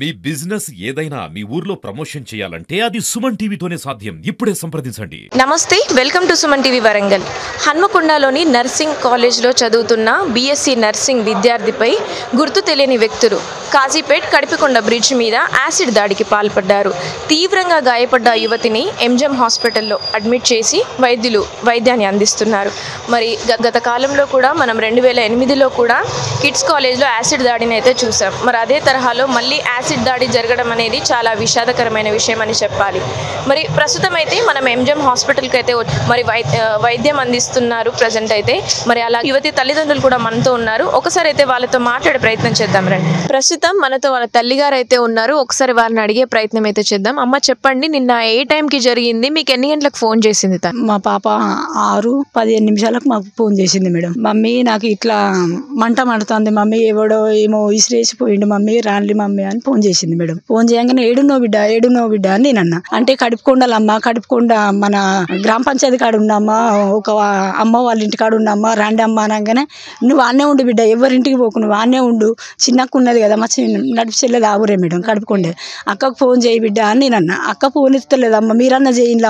మీ business ఏదైనా మీ ఊర్లో promotion చేయాలంటే అది సుమన్ టీవీతోనే సాధ్యం. ఇప్పుడే సంప్రదించండి. నమస్తే, welcome to Suman TV Warangal. హన్మకొండలోని నర్సింగ్ కాలేజ్లో చదువుతున్న బీఎస్సీ నర్సింగ్ విద్యార్థిపై గుర్తు తెలియని వ్యక్తులు కాజీపేట్ కడిపికొండ బ్రిడ్జ్ మీద యాసిడ్ దాడికి పాల్పడ్డారు. తీవ్రంగా గాయపడ్డ యువతిని ఎంజెం హాస్పిటల్లో అడ్మిట్ చేసి వైద్యులు వైద్యాన్ని అందిస్తున్నారు. మరి గత కాలంలో కూడా మనం 2008లో కూడా కిడ్స్ కాలేజ్లో యాసిడ్ దాడిని అయితే చూసాం. మరి అదే తరహాలో మళ్ళీ యాసిడ్ దాడి జరగడం అనేది చాలా విషాదకరమైన విషయం అని చెప్పాలి. మరి ప్రస్తుతం అయితే మనం ఎంజెం హాస్పిటల్కి అయితే మరి వైద్యం అందిస్తున్నారు ప్రజెంట్ అయితే. మరి అలా యువతి తల్లిదండ్రులు కూడా మనతో ఉన్నారు. ఒకసారి అయితే వాళ్ళతో మాట్లాడే ప్రయత్నం చేద్దాం రండి. ప్రస్తుతం మనతో వాళ్ళ తల్లిగారు అయితే ఉన్నారు. ఒకసారి వారిని అడిగే ప్రయత్నం అయితే చేద్దాం. అమ్మ చెప్పండి, నిన్న ఏ టైంకి జరిగింది? మీకు ఎన్ని గంటలకు ఫోన్ చేసింది? మా పాప 6:15 నిమిషాలకు మాకు ఫోన్ చేసింది. మేడం, మమ్మీ నాకు ఇట్లా మంట మండుతుంది మమ్మీ, ఎవడో ఏమో ఇసిరేసిపోయిండు మమ్మీ, రాన్లి మమ్మీ అని ఫోన్ చేసింది. మేడం, ఫోన్ చేయగానే ఏడున్నో బిడ్డ అని నేను అన్నా. అంటే కడుపుకొండలమ్మ, కడుపుకొండ మన గ్రామ పంచాయతీ కాడ ఉన్నామ్మా, ఒక అమ్మ వాళ్ళ ఇంటి కాడ ఉన్నామ్మా, రాండి అమ్మ అనగానే నువ్వు ఆన్నే ఉండు బిడ్డ, ఎవరింటికి పోకు, నువ్వు ఆన్నే ఉండు, చిన్నక్క ఉన్నది కదా మా నడిపి చెల్లెది ఆవురే మేడం కడుపుకొండే, అక్కకు ఫోన్ చేయి బిడ్డ అని నేను అన్నా. అక్క ఫోన్ ఎత్తలేదమ్మా, మీరన్నా చేయండి,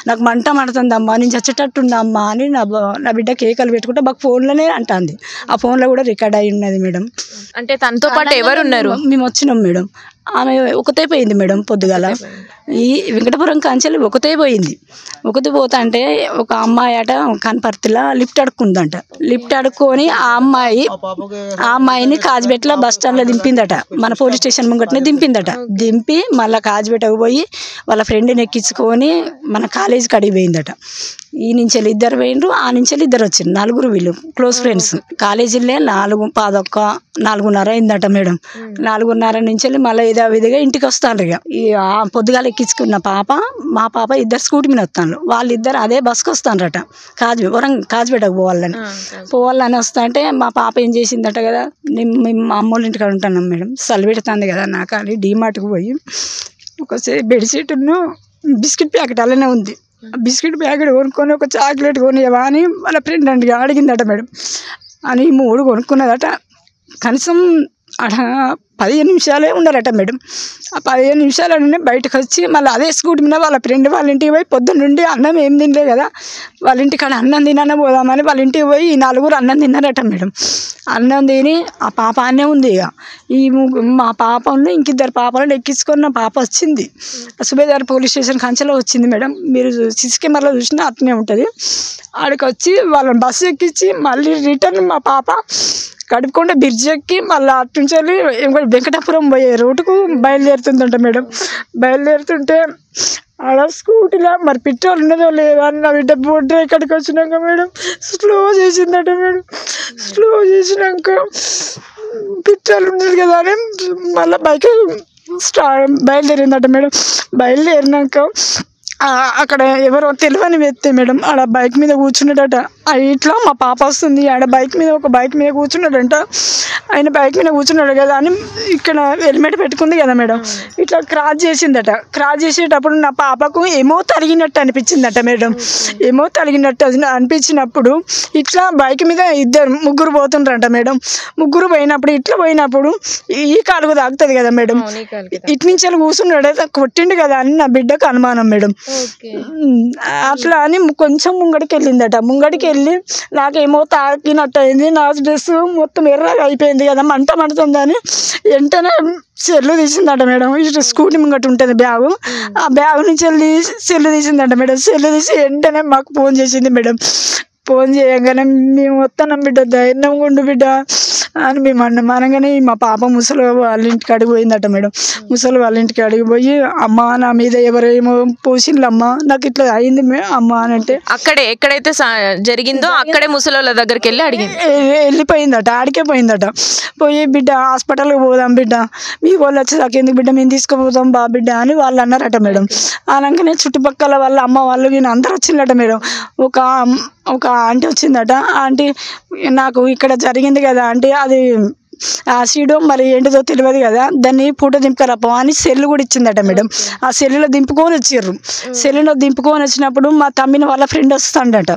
నాకు మంట మండుతుందమ్మా, నేను చచ్చేటట్టుందమ్మా అని నా బిడ్డ కేకలు పెట్టుకుంటే మాకు ఫోన్లోనే అంటుంది. ఆ ఫోన్లో కూడా రికార్డ్ అయి ఉన్నది. మేడం, అంటే తనతో పాటు ఎవరున్నారు? మేము వచ్చినాం మేడం. ఆమె ఒకతే పోయింది మేడం, పొద్దుగాల ఈ వెంకటపురం కాంచెలు ఒకతే పోయింది. ఒకతే పోతా అంటే ఒక అమ్మాయి అట కనపర్తిలా లిఫ్ట్ అడుక్కుందంట. లిఫ్ట్ అడుక్కొని ఆ అమ్మాయిని కాజ్పేటలో బస్ స్టాండ్లో దింపిందట, మన పోలీస్ స్టేషన్ ముంగటనే దింపిందట. దింపి మళ్ళీ కాజ్పేటకు పోయి వాళ్ళ ఫ్రెండ్ని ఎక్కించుకొని మన కాలేజీకి అడిగి పోయిందట. ఈ నుంచి ఇద్దరు పోయిండ్రు, ఆ నుంచి ఇద్దరు వచ్చిండ్రు, నలుగురు వీళ్ళు క్లోజ్ ఫ్రెండ్స్. కాలేజీలే 4:30 అయిందట మేడం. 4:30 నుంచి మళ్ళీ విధిగా ఇంటికి వస్తాను. ఇక పొద్దుగాల ఎక్కించుకున్న మా పాప ఇద్దరు స్కూటీ మీద వస్తాను. వాళ్ళిద్దరు అదే బస్కి వస్తానరట, కాజ్పేటకు పోవాలని వస్తా అంటే మా పాప ఏం చేసిందట కదా, మేము మా అమ్మోళ్ళ ఇంటికాడ ఉంటున్నాం మేడం, చలి పెడుతుంది కదా నాకు అని డీమార్ట్కి పోయి ఒక బెడ్షీట్ను బిస్కెట్ ప్యాకెట్ అలానే ఉంది, బిస్కెట్ ప్యాకెట్ కొనుక్కొని ఒక చాక్లెట్ కొనియవా అని వాళ్ళ ఫ్రెండ్ అడిగిందట మేడం. అని 3 కొనుక్కున్నదట. కనీసం 15 నిమిషాలే ఉన్నారట మేడం. ఆ 15 నిమిషాలనే బయటకు వచ్చి మళ్ళీ అదే స్కూటీ మీద వాళ్ళ ఫ్రెండ్ వాళ్ళ ఇంటికి పోయి పొద్దున్న నుండి అన్నం ఏం తినలే కదా, వాళ్ళ ఇంటికాడ అన్నం తిననే పోదామని వాళ్ళ ఇంటికి పోయి ఈ 4 అన్నం తిన్నారట మేడం. అన్నం తిని ఆ పాప అన్నే ఉంది. ఇక మా పాపను ఇంకిద్దరు పాపలను ఎక్కించుకొని పాప వచ్చింది. సుబేదార్ పోలీస్ స్టేషన్ కంచెలో వచ్చింది మేడం. మీరు సిసి కెమెరాలో చూసినా అట్నే ఉంటుంది. ఆడికి వచ్చి వాళ్ళని బస్సు ఎక్కించి మళ్ళీ రిటర్న్ మా పాప కడుపుకొండ బ్రిడ్జ్ ఎక్కి మళ్ళీ అటు నుంచి వెళ్ళి వెంకటాపురం పోయే రోడ్డుకు బయలుదేరుతుందంట మేడం. బయలుదేరుతుంటే ఆడ స్కూటీలో మరి పెట్రోల్ ఉన్నదో లేదో అని నా బిడ్డ బోర్డు ఇక్కడికి వచ్చినాక మేడం స్లో చేసిందట మేడం. స్లో చేసినాక పెట్రోల్ ఉన్నది కదా అని మళ్ళీ బైక్ బయలుదేరిందట మేడం. బయలుదేరినాక అక్కడ ఎవరో తెలియని వ్యక్తి మేడం ఆడ బైక్ మీద కూర్చున్నాడట. ఇట్లా మా పాప వస్తుంది, ఆడ బైక్ మీద కూర్చున్నాడంట. ఆయన బైక్ మీద కూర్చున్నాడు కదా అని ఇక్కడ హెల్మెట్ పెట్టుకుంది కదా మేడం, ఇట్లా క్రాస్ చేసిందట. క్రాస్ చేసేటప్పుడు నా పాపకు ఏమో తలిగినట్టు అనిపించిందట మేడం. ఏమో తలిగినట్టు అనిపించినప్పుడు ఇట్లా బైక్ మీద ముగ్గురు పోతుండ్రంట మేడం. ముగ్గురు పోయినప్పుడు ఈ కాలుకు తాగుతుంది కదా మేడం, ఇటు నుంచి వెళ్ళి కూర్చున్నాడు కొట్టిండు కదా అని నా బిడ్డకు అనుమానం మేడం. అట్లా అని కొంచెం ముంగడికి వెళ్ళిందట. ముంగడికి వెళ్ళి నాకేమో తాకినట్టు అయింది, నా డ్రెస్ మొత్తం ఎర్రగా అయిపోయింది కదా, మంట మండుతుందని వెంటనే సెల్లు తీసిందట మేడం. ఇటు స్కూటీ ముంగట ఉంటుంది బ్యాగు, ఆ బ్యాగ్ నుంచి వెళ్ళి సెల్లు తీసిందట మేడం. సెల్లు తీసి వెంటనే మాకు ఫోన్ చేసింది మేడం. ఫోన్ చేయగానే మేము వస్తున్నాం బిడ్డ, ధైర్యం ఉండు బిడ్డ అని మేము అనగానే మా పాప ముసలి వాళ్ళ ఇంటికి అడిగిపోయిందట మేడం. ముసలి వాళ్ళ ఇంటికి అడిగిపోయి అమ్మ నా మీద ఎవరేమో పోసిండ్లమ్మ, నాకు ఇట్లా అయింది అమ్మ అని అంటే అక్కడే ఎక్కడైతే జరిగిందో అక్కడే ముసలి వాళ్ళ దగ్గరికి వెళ్ళిపోయిందట. ఆడికే పోయిందట. పోయి బిడ్డ హాస్పిటల్కి పోదాం బిడ్డ, మీ వాళ్ళు వచ్చేదాకా ఎందుకు బిడ్డ, మేము తీసుకుపోతాం బా బిడ్డ అని వాళ్ళు అన్నారట మేడం. అనగానే చుట్టుపక్కల వాళ్ళ అమ్మ వాళ్ళు నేను అందరు వచ్చిందట మేడం. ఒక ఆంటీ వచ్చిందట. ఆంటీ నాకు ఇక్కడ జరిగింది కదా ఆంటీ, అది యాసిడ్ మరి ఏంటిదో తెలియదు కదా, దాన్ని ఫోటో దింపుకరపో అని సెల్లు కూడా ఇచ్చిందట మేడం. ఆ సెల్లులో దింపుకొని వచ్చిర్రు. సెల్లులో దింపుకొని వచ్చినప్పుడు మా తమ్మిని వాళ్ళ ఫ్రెండ్ వస్తాడట.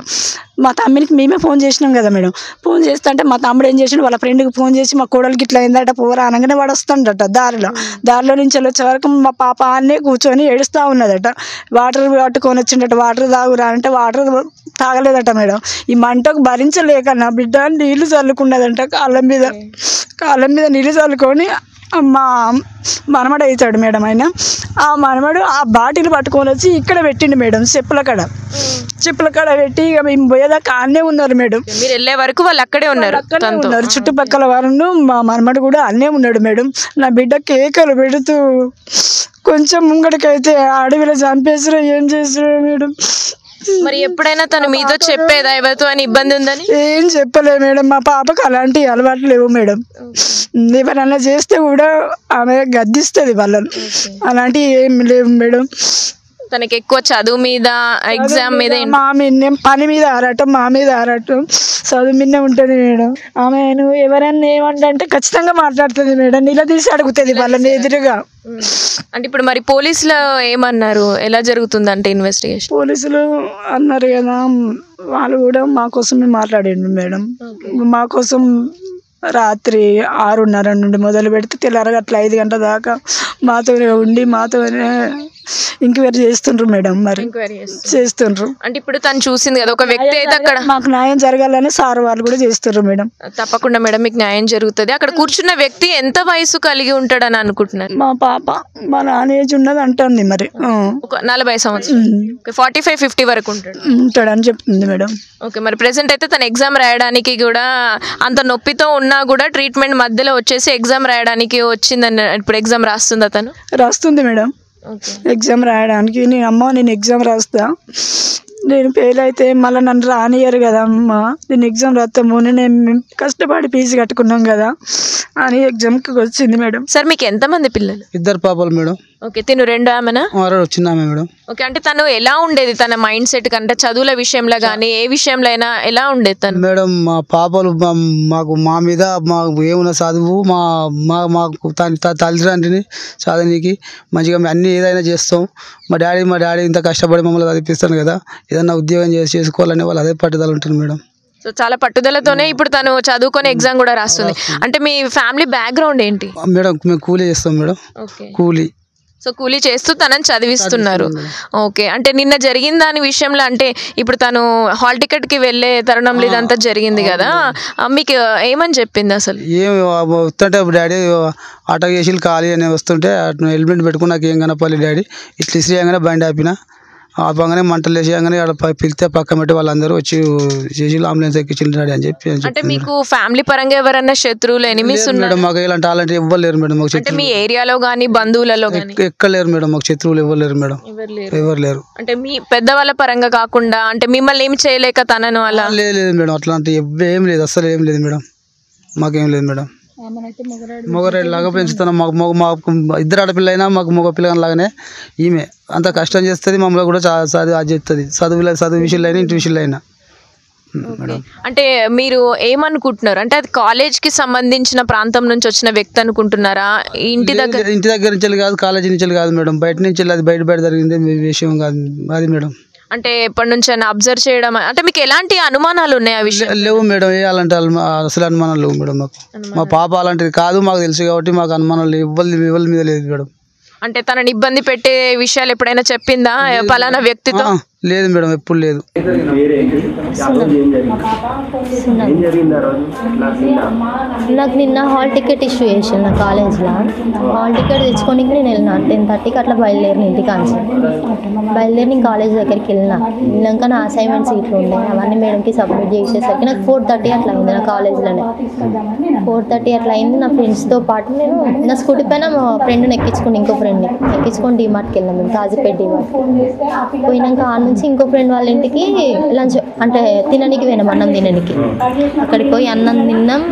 మా తమ్మునికి మేమే ఫోన్ చేసినాం కదా మేడం. ఫోన్ చేస్తుంటే మా తమ్ముడు ఏం చేసిండు, వాళ్ళ ఫ్రెండ్కి ఫోన్ చేసి మా కోడలికి ఇట్లా అయిందట పోరా అనగానే వాడు వస్తాడట. దారిలో నుంచి వచ్చే వరకు మా పాప అన్నే కూర్చొని ఏడుస్తూ ఉన్నదట. వాటర్ పట్టుకొని వచ్చిండట, వాటర్ తాగురా అంటే వాటర్ తాగలేదట మేడం. ఈ మంటకు భరించలేక నా బిడ్డ నీళ్లు చల్లుకున్నదంట. కాళ్ళ మీద నీళ్ళు చల్లుకొని మా మనమడు అవుతాడు మేడం. ఆయన ఆ మనమడు ఆ బాటిల్ పట్టుకొని వచ్చి ఇక్కడ పెట్టిండు మేడం, చెప్పుల కాడ పెట్టి ఇక మేము పోయేదాకా అన్నే ఉన్నారు మేడం. మీరు వెళ్ళే వరకు వాళ్ళు అక్కడే ఉన్నారు. చుట్టుపక్కల వాళ్ళు మా మనమడు కూడా అన్నే ఉన్నాడు మేడం. నా బిడ్డ కేకలు పెడుతూ కొంచెం ముంగడికైతే అడవిలో చంపేసారో ఏం చేసారో మేడం. మరి ఎప్పుడైనా తను మీతో చెప్పేదా ఎవరితో అని ఇబ్బంది ఉందని? ఏం చెప్పలే మేడం. మా పాపకు అలాంటి అలవాట్లు లేవు మేడం. ఎవరన్నా చేస్తే కూడా ఆమె గద్దిస్తుంది వాళ్ళని. అలాంటివి ఏం లేవు మేడం. తనకి ఎక్కువ చదువు మీద, ఎగ్జామ్ మీద, పని మీద ఆరాటం, మా మీద ఆరాటం, చదువు మీద ఉంటుంది మేడం. ఆమె ఎవరన్నా ఏమంటే ఖచ్చితంగా మాట్లాడుతుంది మేడం. నిలదీసి అడుగుతుంది వాళ్ళని ఎదురుగా. అంటే ఇప్పుడు మరి పోలీసులు ఏమన్నారు, ఎలా జరుగుతుంది అంటే ఇన్వెస్టిగేషన్? పోలీసులు అన్నారు కదా, వాళ్ళు కూడా మా కోసమే మాట్లాడిండు మేడం. మా కోసం రాత్రి 6:30 నుండి మొదలు పెడితే తెల్లారగట్ల 5 గంటల దాకా మాతోనే ఉండి మాతోనే ఎంక్వైరీ చేస్తుండ్రు మేడం. మరి చేస్తుండ్రు అంటే ఇప్పుడు తను చూసింది కదా ఒక వ్యక్తి అయితే అక్కడ మాకు న్యాయం జరగాలని సార్ వాళ్ళు కూడా చేస్తుండ్రు మేడం. తప్పకుండా మేడం మీకు న్యాయం జరుగుతుంది. అక్కడ కూర్చున్న వ్యక్తి ఎంత వయసు కలిగి ఉంటాడని అనుకుంటున్నారు? మా పాప మా నాన్న ఏజ్ ఉన్నది అంటుంది. మరి 40 సంవత్సరాలు, 45-50 వరకు ఉంటాడని చెప్తుంది మేడం. ఓకే, మరి ప్రెసెంట్ అయితే తన ఎగ్జామ్ రాయడానికి కూడా అంత నొప్పితో ఉన్నా కూడా ట్రీట్మెంట్ మధ్యలో వచ్చేసి ఎగ్జామ్ రాయడానికి వచ్చిందని. ఇప్పుడు ఎగ్జామ్ రాస్తుందా తను? రాస్తుంది మేడం. ఎగ్జామ్ రాయడానికి నేను ఎగ్జామ్ రాస్తా, నేను ఫెయిల్ అయితే మళ్ళీ నన్ను రానియరు కదా అమ్మ, నేను ఎగ్జామ్ రాస్తాము, నేను కష్టపడి ఫీజు కట్టుకున్నాం కదా అని ఎగ్జామ్కి వచ్చింది మేడం. సార్ మీకు ఎంతమంది పిల్లలు? 2 పాపలు మేడం. ఓకే, తిను 2 ఆమెనా? చిన్న ఆమె మేడం. ఓకే, అంటే తను ఎలా ఉండేది, తన మైండ్ సెట్ కంటే చదువుల విషయంలో కానీ ఏ విషయంలో అయినా ఎలా ఉండేది తను? మేడం మా పాపలు మాకు మా మీద మాకు ఏమున్నా చదువు మాకు తల్లిదండ్రిని చదవడానికి మంచిగా అన్ని ఏదైనా చేస్తాం. మా డాడీ ఇంత కష్టపడి మమ్మల్ని చదివిపిస్తాను కదా, ఏదైనా ఉద్యోగం చేసుకోవాలని వాళ్ళు అదే పట్టుదల ఉంటుంది మేడం. సో చాలా పట్టుదలతోనే ఇప్పుడు తను చదువుకొని ఎగ్జామ్ కూడా రాస్తుంది. అంటే మీ ఫ్యామిలీ బ్యాక్గ్రౌండ్ ఏంటి మేడం? మేము కూలీ చేస్తాం మేడం. కూలీ. సో కూలీ చేస్తూ తనని చదివిస్తున్నారు. ఓకే, అంటే నిన్న జరిగిన దాని విషయంలో అంటే ఇప్పుడు తను హాల్ టికెట్కి వెళ్ళే తరుణంలో ఇదంతా జరిగింది కదా, మీకు ఏమని చెప్పింది అసలు? వస్తుంటే డాడీ ఆటో చేసి ఖాళీ అని వస్తుంటే హెల్మెట్ పెట్టుకుని నాకు ఏం కనపాలి డాడీ, ఇట్లా ఇసిరియంగానే బండి ఆపిన. ఆపగానే మంటలు వేసేయంగానే అక్కడ పిలిస్తే పక్క పెట్టి వాళ్ళందరూ వచ్చి చేసి అంబులెన్స్ ఎక్కించింది డాడీ అని చెప్పి. అంటే మీకు ఫ్యామిలీ పరంగా ఎవరైనా శత్రువులు, ఎనిమిస్ మేడం? మాకు ఇలాంటి ఇవ్వరు లేరు మేడం. మాకు మీ ఏరియాలో కానీ బంధువులలో ఎక్కడ లేరు మేడం. మాకు శత్రువులు ఎవరు లేరు మేడం, ఎవరు లేరు. అంటే మీ పెద్దవాళ్ళ పరంగా కాకుండా అంటే మిమ్మల్ని ఏమి చేయలేక తనను అలా? లేదు మేడం, అట్లాంటి ఏం లేదు, అస్సలు ఏం లేదు మేడం, మాకేం లేదు మేడం. మొగరాడు లాగా పెంచుతున్నాం. మాకు 2 ఆడపిల్ల అయినా మాకు మగ పిల్లగాని లాగానే ఈమె అంత కష్టం చేస్తుంది, మమ్మల్ని కూడా అది చెప్తుంది. చదువు విషయంలో అయినా ఇంటి విషయంలో అయినా. అంటే మీరు ఏమనుకుంటున్నారు, అంటే అది కాలేజ్కి సంబంధించిన ప్రాంతం నుంచి వచ్చిన వ్యక్తి అనుకుంటున్నారా? ఇంటి దగ్గర నుంచి కాదు, కాలేజీ నుంచి కాదు మేడం, బయట నుంచి అది బయట జరిగింది విషయం కాదు అది మేడం. అంటే ఎప్పటి నుంచి అబ్జర్వ్ చేయడం, అంటే మీకు ఎలాంటి అనుమానాలు ఉన్నాయి ఆ విషయం? లేవు మేడం, అలాంటి అసలు అనుమానాలు లేవు మేడం. మాకు మా పాప అలాంటిది కాదు మాకు తెలుసు కాబట్టి మాకు అనుమానాలు ఎవరి మీద లేదు మేడం. అంటే తనని ఇబ్బంది పెట్టే విషయాలు ఎప్పుడైనా చెప్పిందా పలానా వ్యక్తితో? లేదు మేడం, ఎప్పుడు లేదు. నాకు నిన్న హాల్ టికెట్ ఇష్యూ చేసాను నా కాలేజ్లో. హాల్ టికెట్ తెచ్చుకోనికి నేను వెళ్ళినా 10:30కి అట్లా బయలుదేరిన ఇంటికాంచి. బయలుదేరి కాలేజ్ దగ్గరికి వెళ్ళాక నా అసైన్మెంట్స్ ఇట్లా ఉండే అవన్నీ మేడంకి సబ్మిట్ చేసేసరికి నాకు 4:30 అట్లా అయింది. నా కాలేజ్లోనే 4:30 అట్లా అయింది. నా ఫ్రెండ్స్తో పాటు నేను నా స్కూటీ పైన మా ఫ్రెండ్ని ఎక్కించుకుని ఇంకో ఫ్రెండ్ని ఎక్కించుకొని డీమార్ట్కి వెళ్ళాం మేము, కాజీపేట డీమార్ట్. పోయినాక ఆ నుంచి ఇంకో ఫ్రెండ్ వాళ్ళ ఇంటికి లంచ్ అంటే తినడానికి పోయినాం, అన్నం తినడానికి. అక్కడికి పోయి అన్నం తిన్నాం.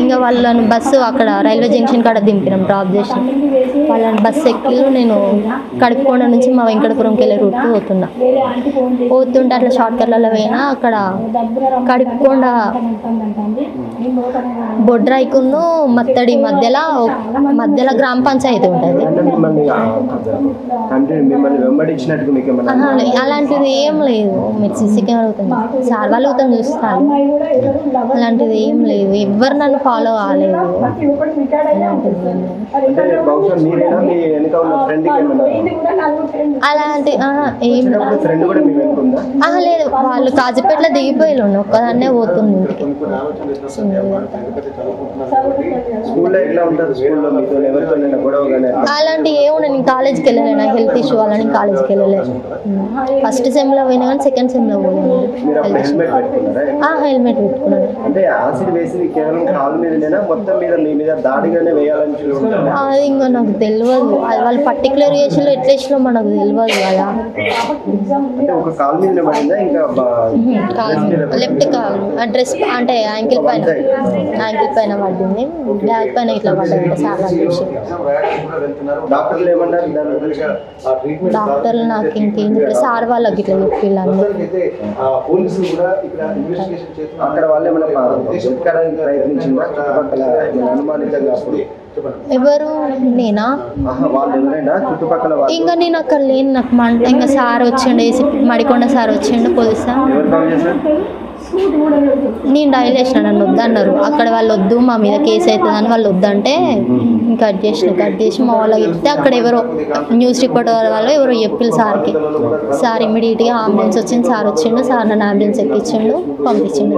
ఇంకా వాళ్ళని బస్సు అక్కడ రైల్వే జంక్షన్ కాడ దింపినాం, డ్రాప్ చేసి వాళ్ళని బస్సు ఎక్కి నేను కడుపుకొండ నుంచి మా వెంకటపురంకి వెళ్ళే రూట్ పోతుంటే అట్లా షార్ట్ కట్లలో పోయినా అక్కడ కడుపుకొండ బొడ్రాయికును మత్తడి మధ్యలో గ్రామ పంచాయతీ ఉంటుంది. అలాంటి అలాంటిది ఏం లేదు. మీరు సీసీ కెమెరా అవుతుంది సార్ వాళ్ళు అవుతాం చూస్తారు. అలాంటిది ఏం లేదు. ఎవ్వరు నన్ను ఫాలో కాలేదు. అలాంటి ఏం లేదు. వాళ్ళు కాజీపేటలో దిగిపోయి ఒక్కదాన్నే పోతుంది ఇంటికి. అలాంటి ఏమున్నా నేను కాలేజ్కి వెళ్ళలేదు. నాకు హెల్త్ ఇష్యూ వల్ల నేను కాలేజ్కి వెళ్ళలేదు. ఫస్ట్ సెమ్లో పోయినా కానీ సెకండ్ సెమ్లో పోయాను. హెల్మెట్ పెట్టుకున్నాను. అది ఇంకా నాకు తెలియదు. అది వాళ్ళు పర్టికులర్ ఏజ్లో ఎట్లా వేసినా మనకు తెలియదు కదా. లెఫ్ట్ కాల్ డ్రెస్ అంటే యాంకిల్ పైన పడింది. బ్యాక్ పైన ఇట్లా పడ్డది సార్ చూసి. డాక్టర్లు నాకు ఇంకేం చెప్పలేదు. సార్ వాళ్ళకి ఇట్లా చెప్పిల్లు. ఎవరు నేనా? ఇంకా నేను అక్కడ లేను. నాకు ఇంకా సార్ వచ్చిండు, ఏసీపీ మడికొండ సార్ వచ్చిండు, పోలీస్ సార్. నేను డైల్ చేసిన, నన్ను వద్దన్నారు. అక్కడ వాళ్ళు వద్దు మా మీద కేసు అవుతుందని వాళ్ళు వద్దంటే కట్ చేసి మా వాళ్ళకి చెప్తే అక్కడ ఎవరో న్యూస్ రిపోర్టర్ వాళ్ళు ఎవరో చెప్పిల్లు సార్కి. సార్ ఇమీడియట్గా అంబులెన్స్ వచ్చింది. సార్ వచ్చిండు. సార్ నన్ను అంబులెన్స్ ఎక్కించిండు, పంపించిండు.